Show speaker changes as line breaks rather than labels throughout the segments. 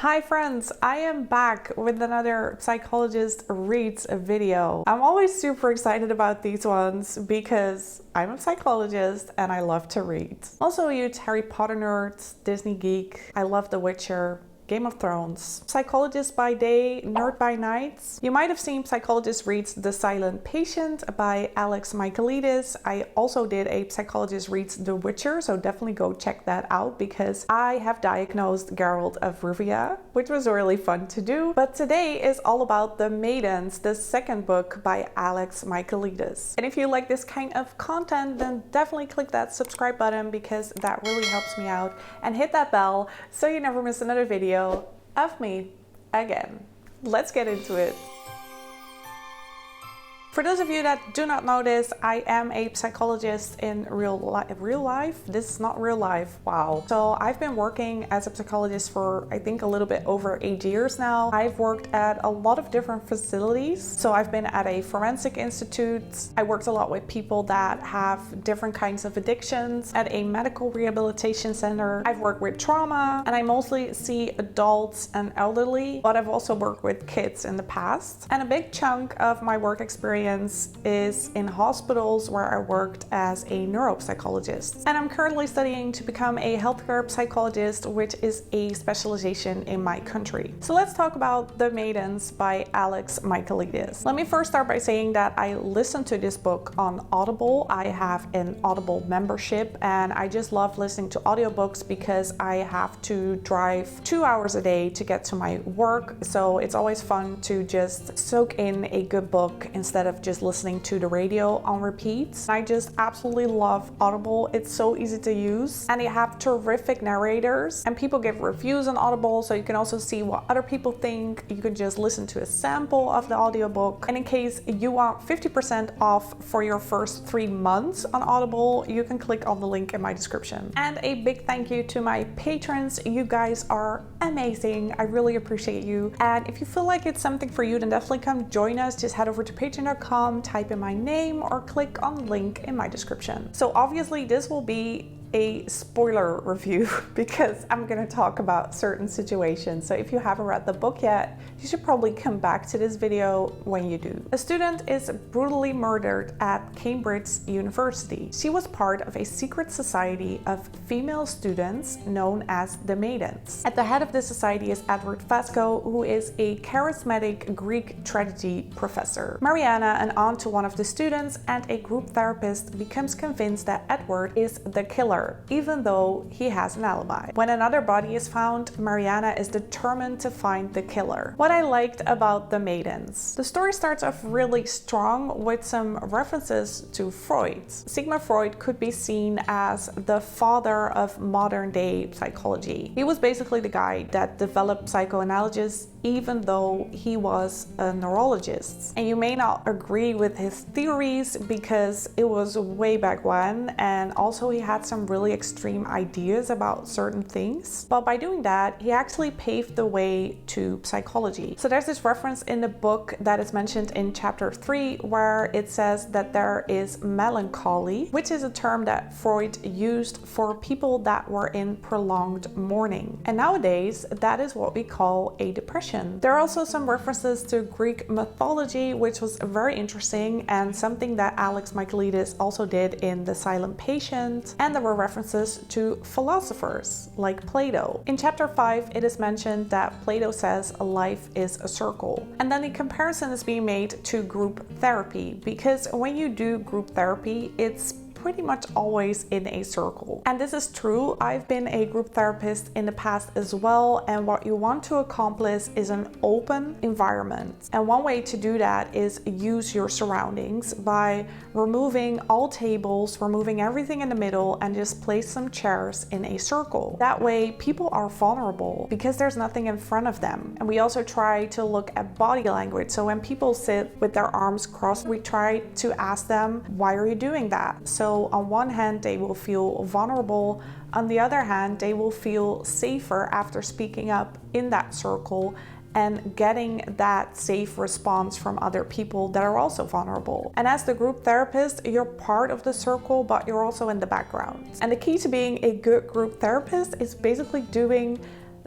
Hi friends, I am back with another Psychologist Reads video. I'm always super excited about these ones because I'm a psychologist and I love to read. Also a huge Harry Potter nerd, Disney geek. I love The Witcher, Game of Thrones. Psychologist by day, nerd by night. You might have seen Psychologist Reads The Silent Patient by Alex Michaelides. I also did a Psychologist Reads The Witcher, so definitely go check that out because I have diagnosed Geralt of Rivia, which was really fun to do. But today is all about The Maidens, the second book by Alex Michaelides. And if you like this kind of content, then definitely click that subscribe button because that really helps me out, and hit that bell so you never miss another video of me again. Let's get into it. For those of you that do not know this, I am a psychologist in real life. This is not real life. Wow. So I've been working as a psychologist for I think a little bit over 8 years now. I've worked at a lot of different facilities. So I've been at a forensic institute. I worked a lot with people that have different kinds of addictions at a medical rehabilitation center. I've worked with trauma, and I mostly see adults and elderly, but I've also worked with kids in the past. And a big chunk of my work experience is in hospitals where I worked as a neuropsychologist. And I'm currently studying to become a healthcare psychologist, which is a specialization in my country. So let's talk about The Maidens by Alex Michaelides. Let me first start by saying that I listened to this book on Audible. I have an Audible membership and I just love listening to audiobooks because I have to drive 2 hours a day to get to my work. So it's always fun to just soak in a good book instead of just listening to the radio on repeat. I just absolutely love Audible. It's so easy to use and they have terrific narrators, and people give reviews on Audible, so you can also see what other people think. You can just listen to a sample of the audiobook, and in case you want 50% off for your first 3 months on Audible, you can click on the link in my description. And a big thank you to my patrons. You guys are amazing. I really appreciate you. And if you feel like it's something for you, then definitely come join us. Just head over to patreon.com, type in my name, or click on the link in my description. So obviously this will be a spoiler review because I'm going to talk about certain situations. So if you haven't read the book yet, you should probably come back to this video when you do. A student is brutally murdered at Cambridge University. She was part of a secret society of female students known as the Maidens. At the head of this society is Fosca, who is a charismatic Greek tragedy professor. Mariana, an aunt to one of the students and a group therapist, becomes convinced that Edward is the killer, even though he has an alibi. When another body is found, Mariana is determined to find the killer. What I liked about The Maidens: the story starts off really strong with some references to Freud. Sigmund Freud could be seen as the father of modern day psychology. He was basically the guy that developed psychoanalysis, even though he was a neurologist. And you may not agree with his theories because it was way back when, and also he had some really extreme ideas about certain things. But by doing that, he actually paved the way to psychology. So there's this reference in the book that is mentioned in chapter 3 where it says that there is melancholy, which is a term that Freud used for people that were in prolonged mourning. And nowadays, that is what we call a depression. There are also some references to Greek mythology, which was very interesting and something that Alex Michaelides also did in The Silent Patient. And there were references to philosophers like Plato. In chapter 5, it is mentioned that Plato says life is a circle. And then the comparison is being made to group therapy, because when you do group therapy, it's pretty much always in a circle. And this is true. I've been a group therapist in the past as well, and what you want to accomplish is an open environment. And one way to do that is use your surroundings by removing all tables, removing everything in the middle, and just place some chairs in a circle. That way people are vulnerable because there's nothing in front of them. And we also try to look at body language. So when people sit with their arms crossed, we try to ask them, why are you doing that? So on one hand, they will feel vulnerable. On the other hand, they will feel safer after speaking up in that circle and getting that safe response from other people that are also vulnerable. And as the group therapist, you're part of the circle, but you're also in the background. And the key to being a good group therapist is basically doing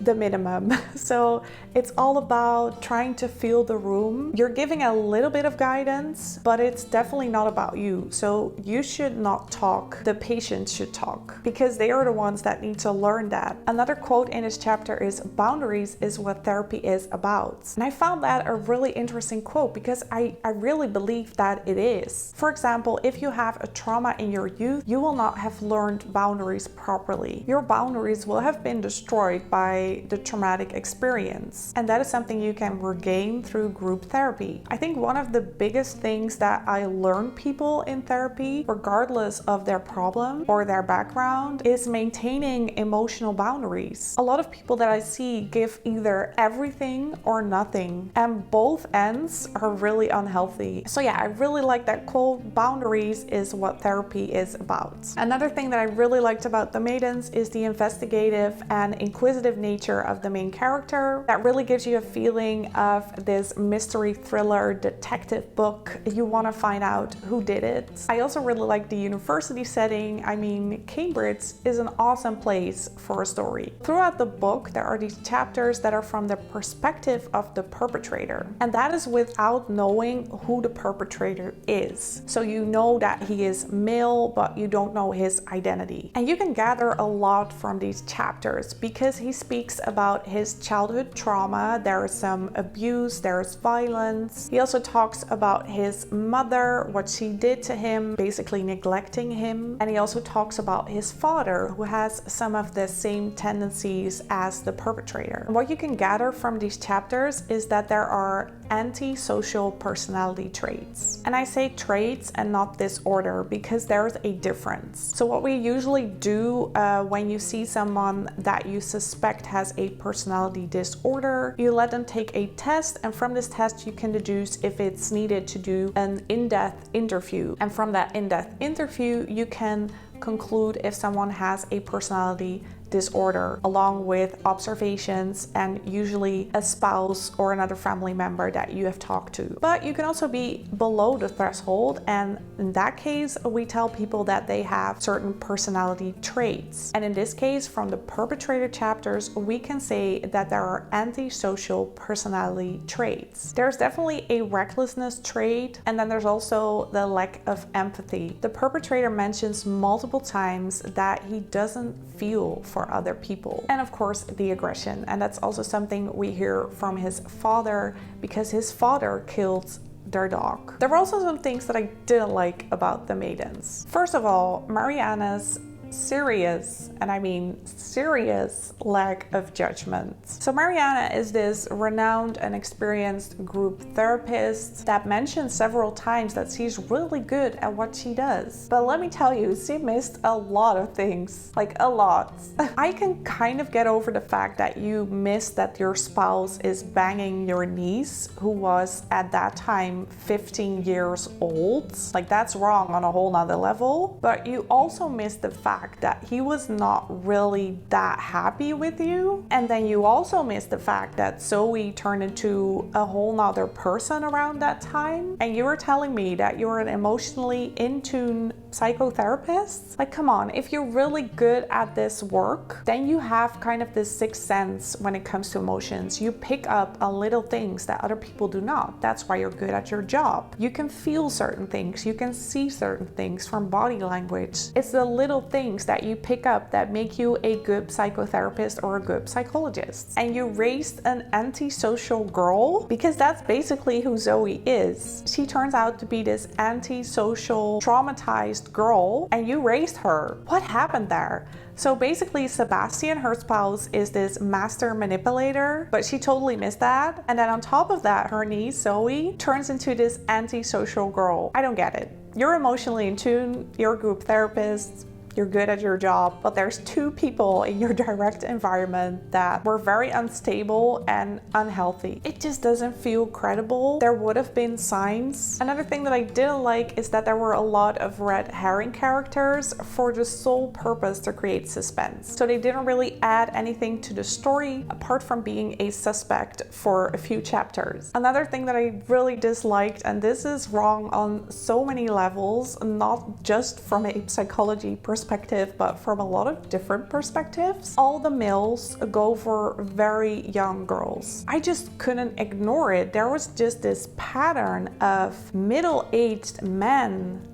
the minimum. So it's all about trying to feel the room. You're giving a little bit of guidance, but it's definitely not about you. So you should not talk. The patients should talk because they are the ones that need to learn that. Another quote in this chapter is, "Boundaries is what therapy is about." And I found that a really interesting quote because I really believe that it is. For example, if you have a trauma in your youth, you will not have learned boundaries properly. Your boundaries will have been destroyed by the traumatic experience. And that is something you can regain through group therapy. I think one of the biggest things that I learn people in therapy, regardless of their problem or their background, is maintaining emotional boundaries. A lot of people that I see give either everything or nothing, and both ends are really unhealthy. So yeah, I really like that quote, "Boundaries is what therapy is about." Another thing that I really liked about the Maidens is the investigative and inquisitive nature of the main character. That really gives you a feeling of this mystery thriller detective book. You want to find out who did it. I also really like the university setting. I mean, Cambridge is an awesome place for a story. Throughout the book, there are these chapters that are from the perspective of the perpetrator, and that is without knowing who the perpetrator is. So you know that he is male, but you don't know his identity. And you can gather a lot from these chapters because he speaks about his childhood trauma. There is some abuse, there is violence. He also talks about his mother, what she did to him, basically neglecting him. And he also talks about his father, who has some of the same tendencies as the perpetrator. And what you can gather from these chapters is that there are antisocial personality traits. And I say traits and not disorder because there is a difference. So what we usually do when you see someone that you suspect has a personality disorder, you let them take a test, and from this test you can deduce if it's needed to do an in-depth interview. And from that in-depth interview, you can conclude if someone has a personality disorder, along with observations and usually a spouse or another family member that you have talked to. But you can also be below the threshold, and in that case we tell people that they have certain personality traits. And in this case, from the perpetrator chapters, we can say that there are antisocial personality traits. There's definitely a recklessness trait, and then there's also the lack of empathy. The perpetrator mentions multiple times that he doesn't feel for other people. And of course, the aggression. And that's also something we hear from his father, because his father killed their dog. There were also some things that I didn't like about the Maidens. First of all, Mariana's serious, and I mean serious, lack of judgment. So Mariana is this renowned and experienced group therapist that mentions several times that she's really good at what she does. But let me tell you, she missed a lot of things, like a lot. I can kind of get over the fact that you missed that your spouse is banging your niece, who was at that time 15 years old. Like, that's wrong on a whole nother level. But you also missed the fact that he was not really that happy with you. And then you also missed the fact that Zoe turned into a whole nother person around that time. And you were telling me that you're an emotionally in tune psychotherapist? Like, come on, if you're really good at this work, then you have kind of this sixth sense when it comes to emotions. You pick up on little things that other people do not. That's why you're good at your job. You can feel certain things, you can see certain things from body language. It's the little things that you pick up that make you a good psychotherapist or a good psychologist. And you raised an antisocial girl, because that's basically who Zoe is. She turns out to be this antisocial, traumatized girl, and you raised her. What happened there? So basically, Sebastian, her spouse, is this master manipulator, but she totally missed that. And then on top of that, her niece, Zoe, turns into this antisocial girl. I don't get it. You're emotionally in tune, you're a group therapist, you're good at your job, but there's two people in your direct environment that were very unstable and unhealthy. It just doesn't feel credible. There would have been signs. Another thing that I didn't like is that there were a lot of red herring characters for the sole purpose to create suspense. So they didn't really add anything to the story apart from being a suspect for a few chapters. Another thing that I really disliked, and this is wrong on so many levels, not just from a psychology perspective, perspective, but from a lot of different perspectives. All the males go for very young girls. I just couldn't ignore it. There was just this pattern of middle-aged men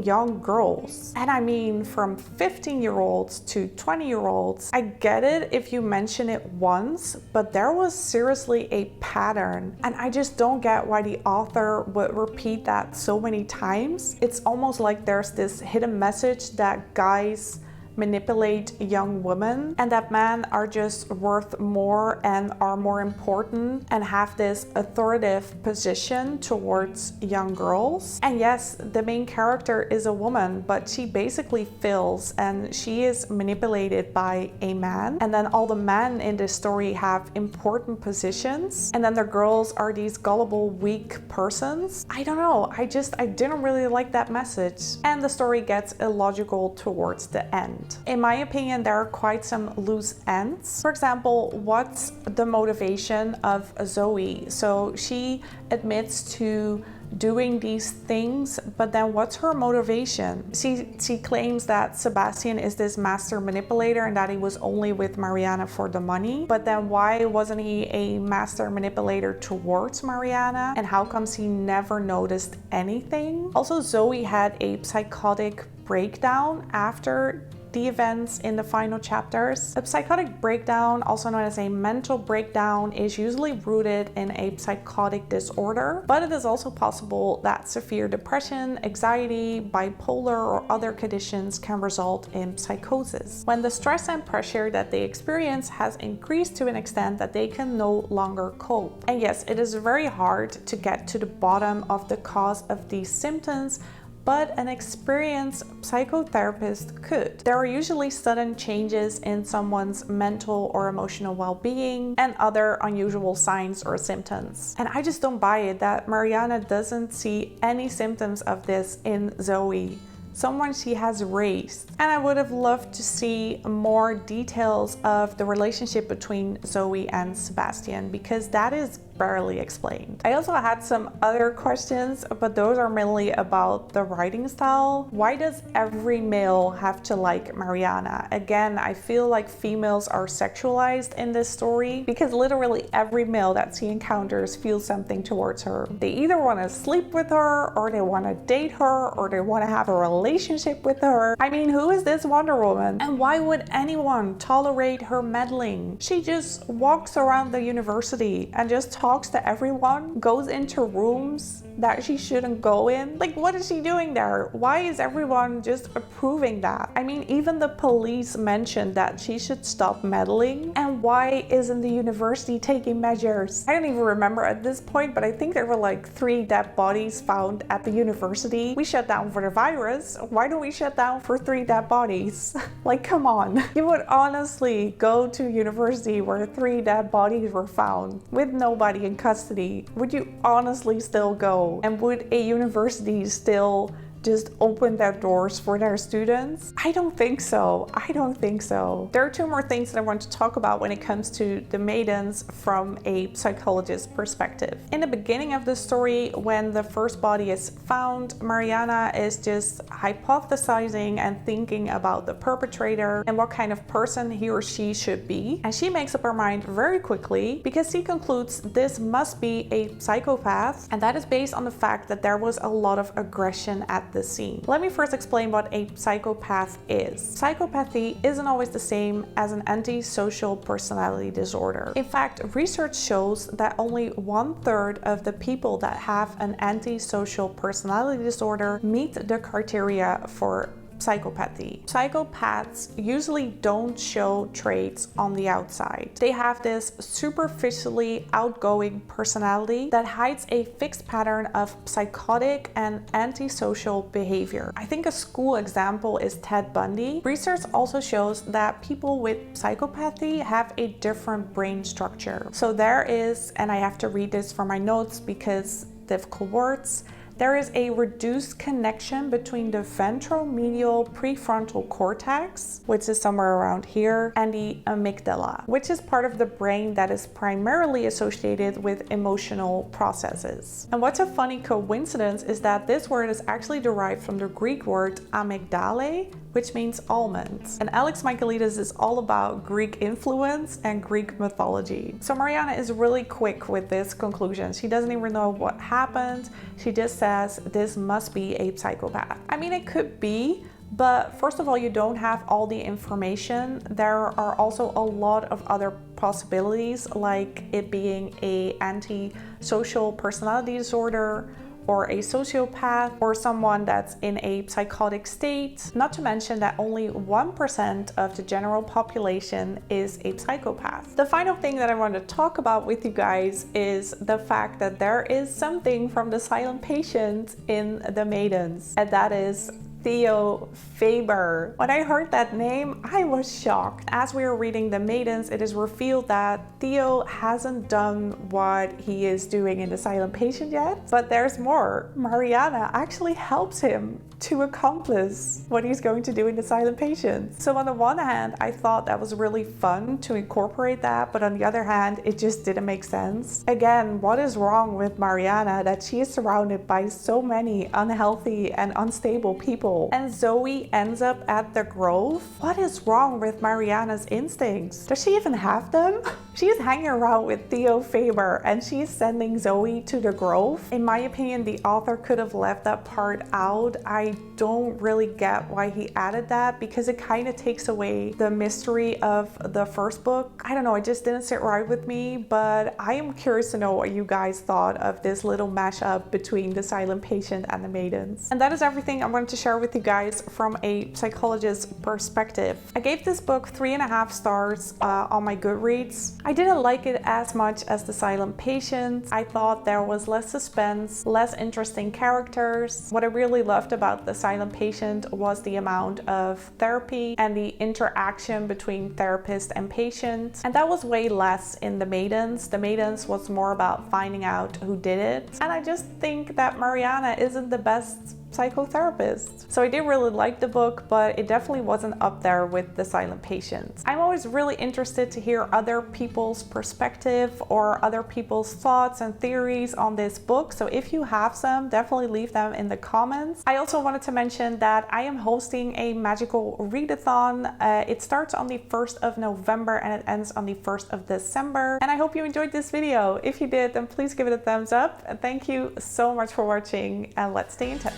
young girls. And I mean, from 15-year-olds to 20-year-olds. I get it if you mention it once, but there was seriously a pattern. And I just don't get why the author would repeat that so many times. It's almost like there's this hidden message that guys manipulate young women and that men are just worth more and are more important and have this authoritative position towards young girls. And yes, the main character is a woman, but she basically feels and she is manipulated by a man. And then all the men in this story have important positions, and then the girls are these gullible, weak persons. I don't know, I didn't really like that message. And the story gets illogical towards the end. In my opinion, there are quite some loose ends. For example, what's the motivation of Zoe? So she admits to doing these things, but then what's her motivation? She claims that Sebastian is this master manipulator and that he was only with Mariana for the money. But then why wasn't he a master manipulator towards Mariana? And how comes he never noticed anything? Also, Zoe had a psychotic breakdown after the events in the final chapters. A psychotic breakdown, also known as a mental breakdown, is usually rooted in a psychotic disorder, but it is also possible that severe depression, anxiety, bipolar, or other conditions can result in psychosis, when the stress and pressure that they experience has increased to an extent that they can no longer cope. And yes, it is very hard to get to the bottom of the cause of these symptoms, but an experienced psychotherapist could. There are usually sudden changes in someone's mental or emotional well-being and other unusual signs or symptoms. And I just don't buy it that Mariana doesn't see any symptoms of this in Zoe, someone she has raised. And I would have loved to see more details of the relationship between Zoe and Sebastian, because that is barely explained. I also had some other questions, but those are mainly about the writing style. Why does every male have to like Mariana? Again, I feel like females are sexualized in this story because literally every male that she encounters feels something towards her. They either want to sleep with her, or they want to date her, or they want to have a relationship with her. I mean, who is this Wonder Woman? And why would anyone tolerate her meddling? She just walks around the university and just talks to everyone, goes into rooms that she shouldn't go in. Like, what is she doing there? Why is everyone just approving that? I mean, even the police mentioned that she should stop meddling. And why isn't the university taking measures? I don't even remember at this point, but I think there were like 3 dead bodies found at the university. We shut down for the virus. Why don't we shut down for 3 dead bodies? Like, come on. You would honestly go to university where 3 dead bodies were found with nobody in custody? Would you honestly still go? And would a university still just open their doors for their students? I don't think so. I don't think so. There are 2 more things that I want to talk about when it comes to the Maidens from a psychologist perspective. In the beginning of the story, when the first body is found, Mariana is just hypothesizing and thinking about the perpetrator and what kind of person he or she should be. And she makes up her mind very quickly because she concludes this must be a psychopath, and that is based on the fact that there was a lot of aggression at the scene. Let me first explain what a psychopath is. Psychopathy isn't always the same as an antisocial personality disorder. In fact, research shows that only 1/3 of the people that have an antisocial personality disorder meet the criteria for psychopathy. Psychopaths usually don't show traits on the outside. They have this superficially outgoing personality that hides a fixed pattern of psychotic and antisocial behavior. I think a school example is Ted Bundy. Research also shows that people with psychopathy have a different brain structure. So there is, and I have to read this from my notes because difficult words, there is a reduced connection between the ventromedial prefrontal cortex, which is somewhere around here, and the amygdala, which is part of the brain that is primarily associated with emotional processes. And what's a funny coincidence is that this word is actually derived from the Greek word amygdale, which means almonds. And Alex Michaelides is all about Greek influence and Greek mythology. So Mariana is really quick with this conclusion. She doesn't even know what happened. She just says, this must be a psychopath. I mean, it could be, but first of all, you don't have all the information. There are also a lot of other possibilities, like it being an antisocial personality disorder, or a sociopath, or someone that's in a psychotic state. Not to mention that only 1% of the general population is a psychopath. The final thing that I want to talk about with you guys is the fact that there is something from the silent patient in the Maidens, and that is Theo Faber. When I heard that name, I was shocked. As we were reading The Maidens, it is revealed that Theo hasn't done what he is doing in The Silent Patient yet, but there's more. Mariana actually helps him to accomplish what he's going to do in The Silent Patient. So on the one hand, I thought that was really fun to incorporate that, but on the other hand, it just didn't make sense. Again, what is wrong with Mariana that she is surrounded by so many unhealthy and unstable people? And Zoe ends up at the Grove? What is wrong with Mariana's instincts? Does she even have them? She's hanging around with Theo Faber and she's sending Zoe to the Grove. In my opinion, the author could have left that part out. I don't really get why he added that because it kind of takes away the mystery of the first book. I don't know, it just didn't sit right with me, but I am curious to know what you guys thought of this little mashup between The Silent Patient and The Maidens. And that is everything I wanted to share with you guys from a psychologist's perspective. I gave this book 3.5 stars on my Goodreads. I didn't like it as much as The Silent Patient. I thought there was less suspense, less interesting characters. What I really loved about The Silent Patient was the amount of therapy and the interaction between therapist and patient. And that was way less in The Maidens. The Maidens was more about finding out who did it. And I just think that Mariana isn't the best psychotherapist. So I did really like the book, but it definitely wasn't up there with The Silent Patient. I'm always really interested to hear other people's perspective or other people's thoughts and theories on this book. So if you have some, definitely leave them in the comments. I also wanted to mention that I am hosting a magical readathon. It starts on the 1st of November and it ends on the 1st of December. And I hope you enjoyed this video. If you did, then please give it a thumbs up. And thank you so much for watching and let's stay in touch.